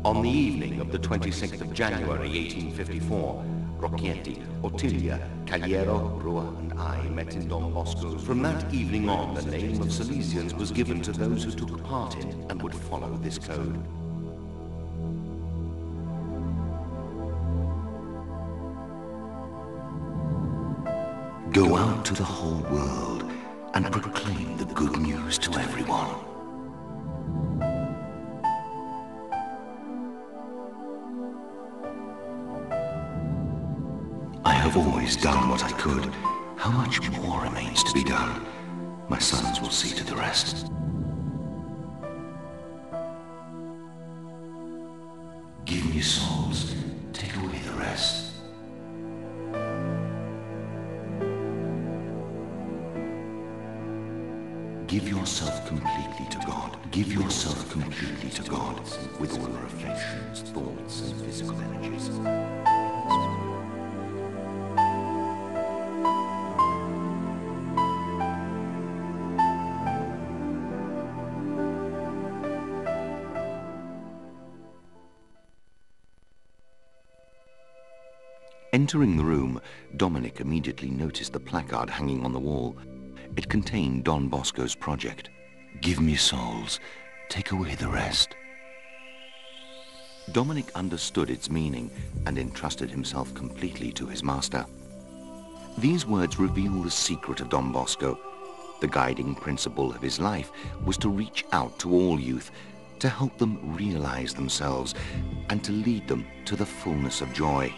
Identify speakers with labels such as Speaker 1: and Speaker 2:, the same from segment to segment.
Speaker 1: On the evening of the 26th of January 1854, Rocchietti, Ottilia, Cagliero, Rua and I met in Don Bosco's. From that evening on, the name of Salesians was given to those who took part in and would follow this code.
Speaker 2: Go out to the whole world and proclaim the good news to everyone. I have always done what I could. How much more remains to be done? My sons will see to the rest. Give me souls, take away the rest. Give yourself completely to God. Give yourself completely to God with all your affections, thoughts, and physical energies.
Speaker 1: Entering the room, Dominic immediately noticed the placard hanging on the wall. It contained Don Bosco's project.
Speaker 2: Give me souls, take away the rest.
Speaker 1: Dominic understood its meaning and entrusted himself completely to his master. These words reveal the secret of Don Bosco. The guiding principle of his life was to reach out to all youth, to help them realize themselves, and to lead them to the fullness of joy.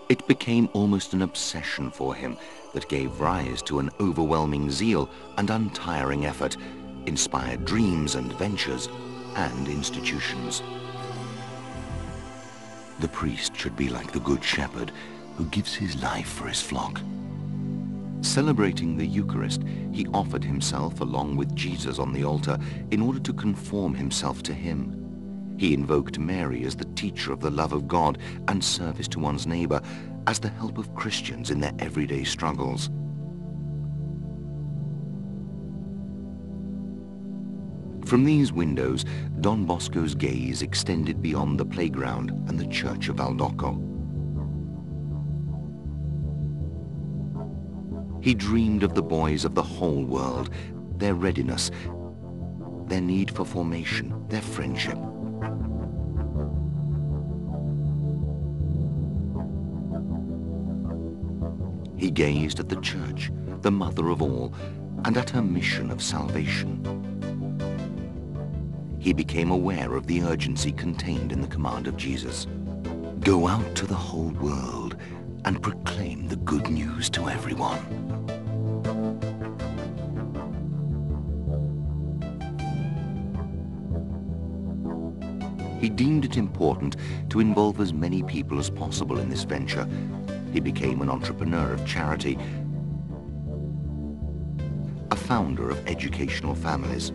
Speaker 1: It became almost an obsession for him that gave rise to an overwhelming zeal and untiring effort, inspired dreams and ventures and institutions.
Speaker 2: The priest should be like the good shepherd who gives his life for his flock.
Speaker 1: Celebrating the Eucharist, he offered himself along with Jesus on the altar in order to conform himself to him. He invoked Mary as the teacher of the love of God and service to one's neighbor, as the help of Christians in their everyday struggles. From these windows, Don Bosco's gaze extended beyond the playground and the church of Valdocco. He dreamed of the boys of the whole world, their readiness, their need for formation, their friendship. He gazed at the church, the mother of all, and at her mission of salvation. He became aware of the urgency contained in the command of Jesus.
Speaker 2: Go out to the whole world and proclaim the good news to everyone.
Speaker 1: He deemed it important to involve as many people as possible in this venture. He became an entrepreneur of charity, a founder of educational families.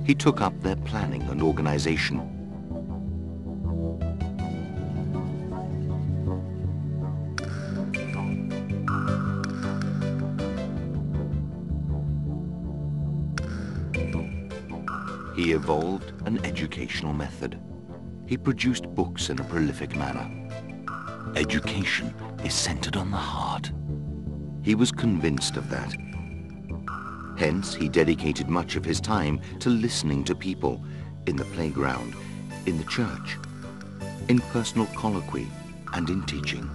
Speaker 1: He took up their planning and organization. He evolved an educational method. He produced books in a prolific manner.
Speaker 2: Education is centered on the heart.
Speaker 1: He was convinced of that. Hence, he dedicated much of his time to listening to people in the playground, in the church, in personal colloquy, and in teaching.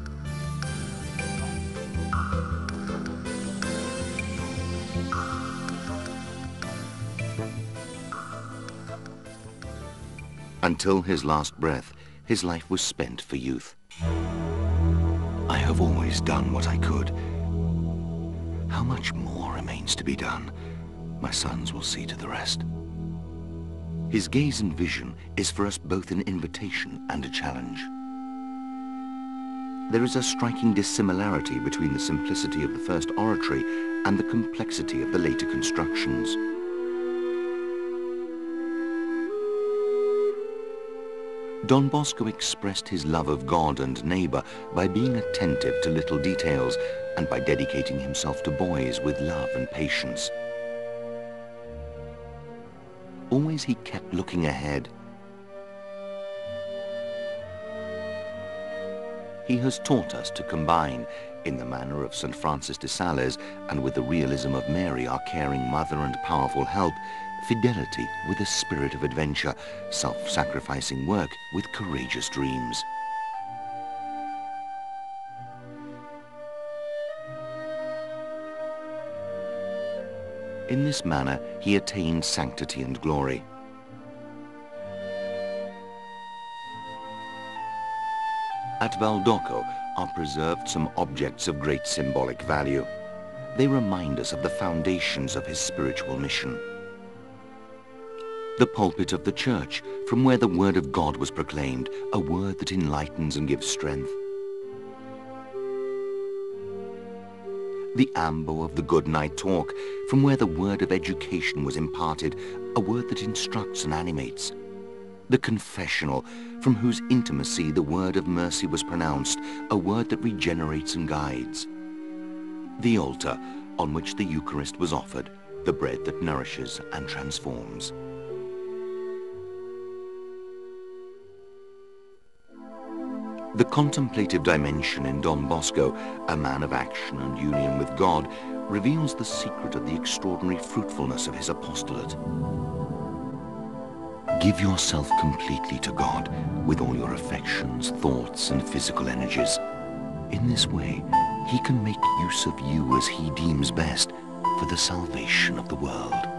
Speaker 1: Until his last breath, his life was spent for youth.
Speaker 2: I have always done what I could. How much more remains to be done? My sons will see to the rest.
Speaker 1: His gaze and vision is for us both an invitation and a challenge. There is a striking dissimilarity between the simplicity of the first oratory and the complexity of the later constructions. Don Bosco expressed his love of God and neighbor by being attentive to little details, and by dedicating himself to boys with love and patience. Always he kept looking ahead. He has taught us to combine, in the manner of St. Francis de Sales and with the realism of Mary, our caring mother and powerful help, fidelity with a spirit of adventure, self-sacrificing work with courageous dreams. In this manner, he attained sanctity and glory. At Valdocco are preserved some objects of great symbolic value. They remind us of the foundations of his spiritual mission. The pulpit of the church, from where the word of God was proclaimed, a word that enlightens and gives strength. The ambo of the good night talk, from where the word of education was imparted, a word that instructs and animates. The confessional, from whose intimacy the word of mercy was pronounced, a word that regenerates and guides. The altar, on which the Eucharist was offered, the bread that nourishes and transforms. The contemplative dimension in Don Bosco, a man of action and union with God, reveals the secret of the extraordinary fruitfulness of his apostolate. Give yourself completely to God, with all your affections, thoughts, and physical energies. In this way, he can make use of you as he deems best for the salvation of the world.